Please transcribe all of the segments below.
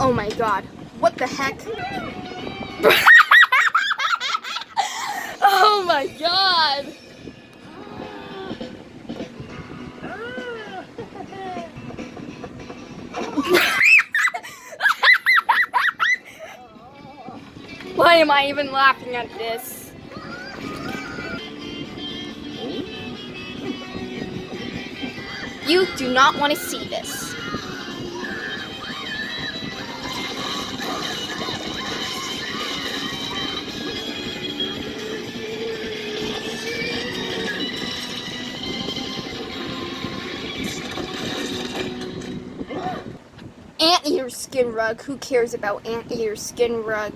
Oh my god. What the heck? Oh my god. Why am I even laughing at this? You do not want to see this. Anteater skin rug. Who cares about anteater skin rug?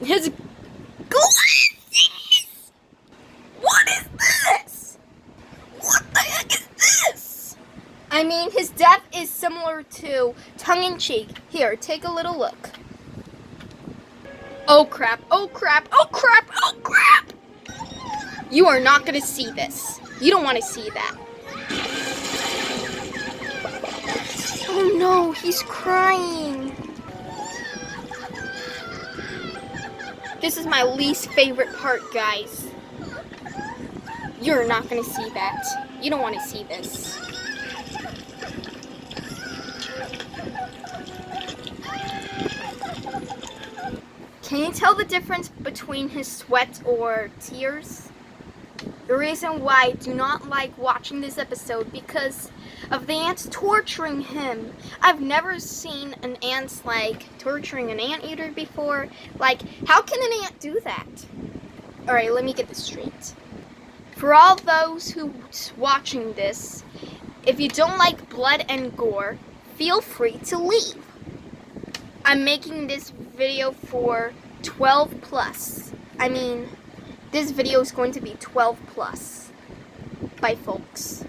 His glasses! What is this? What the heck is this? I mean, his death is similar to tongue-in-cheek. Here, take a little look. Oh crap, oh crap, oh crap, oh crap! You are not gonna see this. You don't want to see that. Oh no, he's crying. This is my least favorite part, guys. You're not gonna see that. You don't want to see this. Can you tell the difference between his sweat or tears? The reason why I do not like watching this episode because of the ants torturing him. I've never seen an ant torturing an anteater before. How can an ant do that? Alright, let me get this straight. For all those who's watching this, if you don't like blood and gore, feel free to leave. I'm making this video for 12 plus. I mean, this video is going to be 12 plus. Bye, folks.